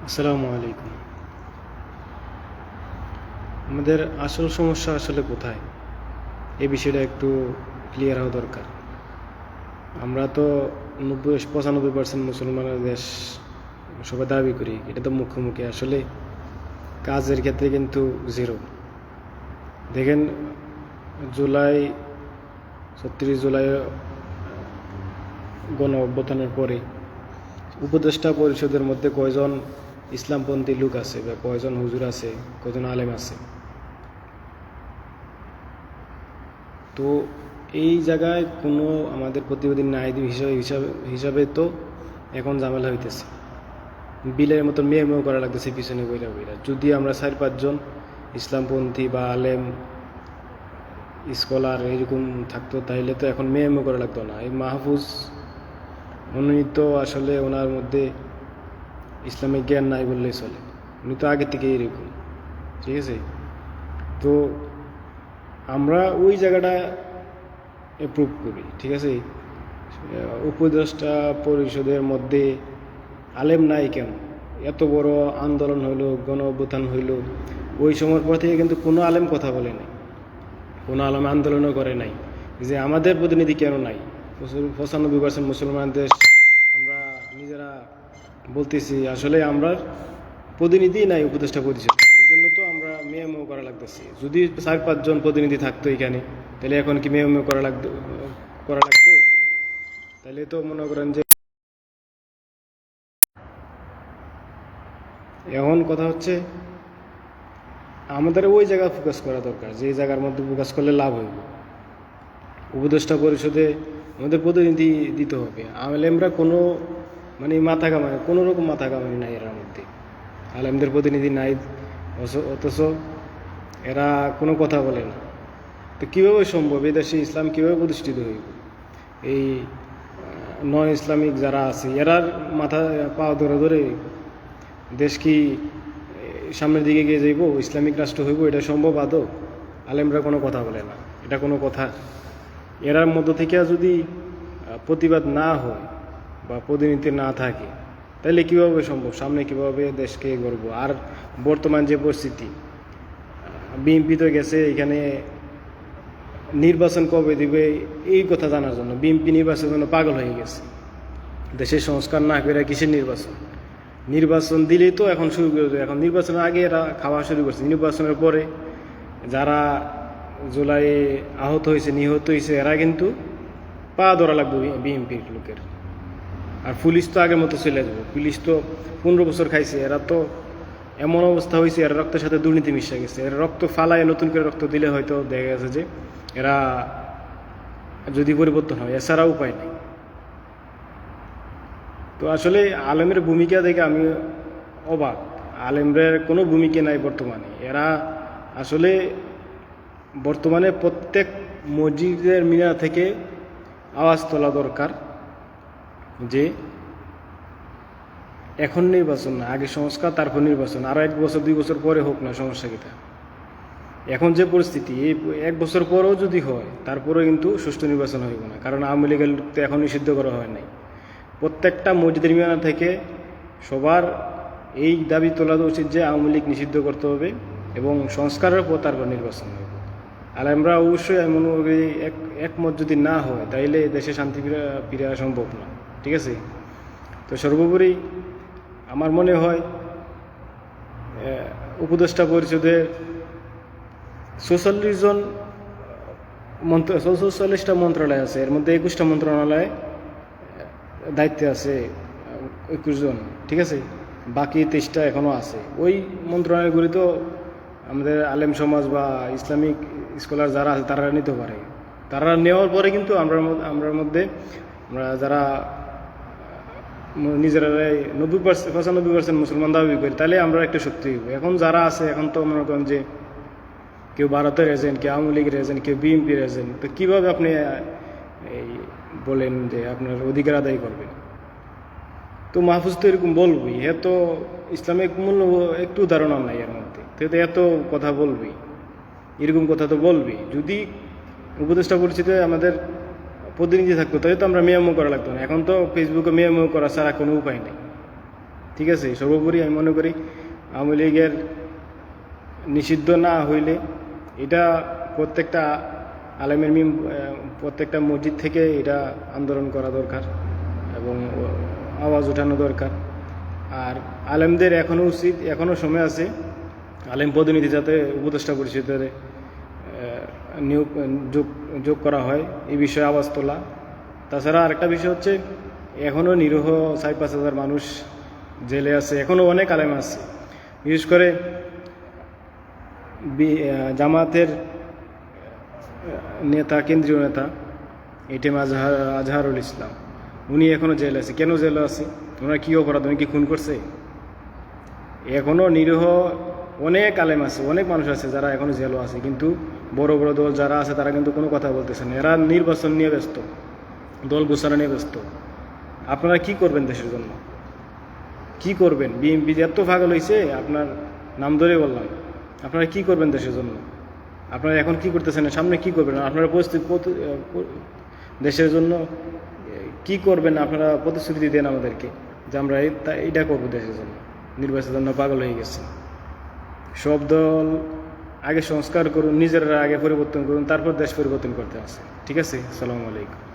আসসালামু আলাইকুম। আমাদের আসল সমস্যা আসলে কোথায়, এই বিষয়টা একটু ক্লিয়ার হওয়া দরকার। আমরা তো 95% মুসলমানের দেশ সবাই দাবি করি, এটা তো মুখোমুখি, আসলে কাজের ক্ষেত্রে কিন্তু জিরো। দেখেন, জুলাই 36 জুলাই গণ অভ্যুত্থানের পরে উপদেষ্টা পরিষদের মধ্যে কয়জন ইসলামপন্থী লোক আছে, বা কয়জন হুজুর আছে, কয়জন আলেম আছে? তো এই জায়গায় কোনো আমাদের প্রতিবেদী নাই হিসাবে তো এখন ঝামেলা হইতেছে। বিলের মতো মেয়ে করা লাগতেছে পিছনে বইরা বইরা। যদি আমরা 4-5 জন ইসলামপন্থী বা আলেম স্কলার এরকম থাকতো, তাইলে তো এখন মেয়ে করা লাগতো না। এই মাহফুজ, উনি তো আসলে ওনার মধ্যে ইসলামিক জ্ঞান নাই বললেই চলে। উনি তো আগে থেকে এরকম, ঠিক আছে? তো আমরা ওই জায়গাটা অ্যাপ্রুভ করি, ঠিক আছে? উপদেষ্টা পরিষদের মধ্যে আলেম নাই কেন? এত বড় আন্দোলন হইলো, গণ অভ্যুত্থান হইলো, ওই সময়ের পর থেকে কিন্তু কোনো আলেম কথা বলে নাই, কোনো আলেম আন্দোলনও করে নাই যে আমাদের প্রতিনিধি কেন নাই। 95% মুসলমান দেশ, আমরা নিজেরা বলতেছি আসলে আমরা প্রতিনিধি নাই উপদেষ্টা পরিষদ। এই জন্য তো আমরা মেয়ে করা লাগতেছি। যদি 4-5 জন প্রতিনিধি থাকতো এখানে, তাহলে এখন কি মেয়ে করা লাগতো? তাহলে তো মনে করেন যে এখন কথা হচ্ছে আমাদের ওই জায়গায় ফোকাস করা দরকার, যে জায়গার মধ্যে ফোকাস করলে লাভ হইব। উপদেষ্টা পরিষদে আমাদের প্রতিনিধি দিতে হবে। আলেমরা কোনো মাথা কামায়, কোনো রকম মাথা কামাই নাই এর মধ্যে। আলেমদের প্রতিনিধি নাই, অথচ এরা কোনো কথা বলে না। তো কীভাবে সম্ভব? এই দেশে ইসলাম কীভাবে প্রতিষ্ঠিত হইব? এই নন ইসলামিক যারা আছে এরার মাথা পা ধরে ধরে দেশ কি সামনের দিকে গিয়ে যাইব, ইসলামিক রাষ্ট্র হইব? এটা সম্ভব আদৌ? আলেমরা কোনো কথা বলে না, এটা কোনো কথা? এরার মধ্য থেকে যদি প্রতিবাদ না হয় বা প্রতিনিধি না থাকে, তাহলে কীভাবে সম্ভব? সামনে কীভাবে দেশকে গড়ব? আর বর্তমান যে পরিস্থিতি, বিএনপি তো গেছে এখানে নির্বাচন কবে দিবে এই কথা জানার জন্য। বিএনপি নির্বাচনের জন্য পাগল হয়ে গেছে। দেশের সংস্কার না করে কিসের নির্বাচন? নির্বাচন দিলেই তো এখন শুরু করে দেবে। এখন নির্বাচনের আগে এরা খাওয়া শুরু করছে, নির্বাচনের পরে যারা জুলাইয়ে আহত হয়েছে, নিহত হয়েছে, এরা কিন্তু পা ধরা লাগবে বিএনপির লোকের। আর পুলিশ তো আগের মতো চলে যাবে। পুলিশ তো 15 বছর খাইছে, এরা তো এমন অবস্থা হয়েছে, এরা রক্তের সাথে দুর্নীতি মিশে গেছে। এরা রক্ত ফালায় নতুন করে রক্ত দিলে হয়তো দেখা গেছে যে এরা যদি পরিবর্তন হয়, এছাড়া উপায় নেই। তো আসলে আলেমের ভূমিকা দেখে আমি অবাক। আলেমদের কোনো ভূমিকা নাই বর্তমানে। এরা আসলে বর্তমানে প্রত্যেক মসজিদের মিনার থেকে আওয়াজ তোলা দরকার যে এখন নির্বাচন না, আগে সংস্কার, তারপর নির্বাচন। আরও 1 বছর 2 বছর পরে হোক না, সমস্যা কিটা? এখন যে পরিস্থিতি, এই 1 বছর পরেও যদি হয়, তারপরেও কিন্তু সুষ্ঠু নির্বাচন হইব না, কারণ আওয়ামী লীগের তো এখন নিষিদ্ধ করা হয় নাই। প্রত্যেকটা মসজিদের মিনার থেকে সবার এই দাবি তোলা উচিত যে আওয়ামী লীগ নিষিদ্ধ করতে হবে এবং সংস্কারের পর তারপর নির্বাচন হবে। আর আমরা অবশ্যই এমন একমত যদি না হয়, তাইলে দেশে শান্তি ফিরে সম্ভব না, ঠিক আছে? তো সর্বোপরি আমার মনে হয় উপদেষ্টা পরিষদের 44টা মন্ত্রণালয় আছে, এর মধ্যে 21টা মন্ত্রণালয় দায়িত্বে আছে 21 জন, ঠিক আছে? বাকি 23টা এখনও আছে। ওই মন্ত্রণালয়গুলি তো আমাদের আলেম সমাজ বা ইসলামিক স্কলার যারা আছে তারা নিতে পারে। তারা নেওয়ার পরে কিন্তু আমরা যারা নিজেরাই 95% মুসলমান দাবি করি, তাহলে আমরা একটা শক্তি হইব। এখন যারা আছে, এখন তো মনে করেন যে কেউ ভারতের এজেন্ট, কেউ আওয়ামী লীগের এজেন্ট, কেউ বিএনপির এজেন্ট। তো কীভাবে আপনি এই বলেন যে আপনার অধিকার আদায় করবেন? তো মাহফুজ তো এরকম বলবই, এ তো ইসলামিক মূল্য একটু ধারণা নাই এর মধ্যে, তো এত কথা বলবি, এরকম কথা তো বলবি। যদি উপদেষ্টা পরিচিতে আমাদের প্রতিনিধি থাকতো, তাহলে তো আমরা মেয়ামো করা লাগতো না। এখন তো ফেসবুকে মেয়ামো করা ছাড়া কোনো উপায় নেই। ঠিক আছে, সর্বোপরি আমি মনে করি আওয়ামী লীগের নিষিদ্ধ না হইলে এটা প্রত্যেকটা আলেমের প্রত্যেকটা মসজিদ থেকে এটা আন্দোলন করা দরকার এবং আওয়াজ ওঠানো দরকার। আর আলেমদের এখনও উচিত, এখনও সময় আছে আলেম প্রতিনিধি যাতে উপদেষ্টা পরিষদের নিয়োগ যোগ করা হয়, এই বিষয়ে আওয়াজ তোলা। তাছাড়া আরেকটা বিষয় হচ্ছে এখনও নিরীহ 4-5 হাজার মানুষ জেলে আছে, এখনও অনেক আলেম আছে, বিশেষ করে জামাতের নেতা, কেন্দ্রীয় নেতা এটিএম আজহারুল ইসলাম, উনি এখনও জেলে আছে। কেন জেলে আছে? ওনার কী অপরাধ? উনি কি খুন করছে? এখনও নিরীহ অনেক আলেম আছে, অনেক মানুষ আছে যারা এখনও জেলও আছে, কিন্তু বড় বড় দল যারা আছে তারা কিন্তু কোনো কথা বলতেছে না। এরা নির্বাচন নিয়ে ব্যস্ত, দল গোছানো নিয়ে ব্যস্ত। আপনারা কি করবেন দেশের জন্য? কি করবেন? বিএনপি এত পাগল হয়েছে, আপনার নাম ধরে বললাম, আপনারা কি করবেন দেশের জন্য? আপনারা এখন কি করতেছেন, সামনে কি করবেন? আপনারা দেশের জন্য কি করবেন? আপনারা প্রতিশ্রুতি দেন আমাদেরকে যে আমরা এটা করবো দেশের জন্য। নির্বাচনের জন্য পাগল হয়ে গেছে সব দল। আগে সংস্কার করুন, নিজেরা আগে পরিবর্তন করুন, তারপর দেশ পরিবর্তন করতে আসে। ঠিক আছে, আসসালামু আলাইকুম।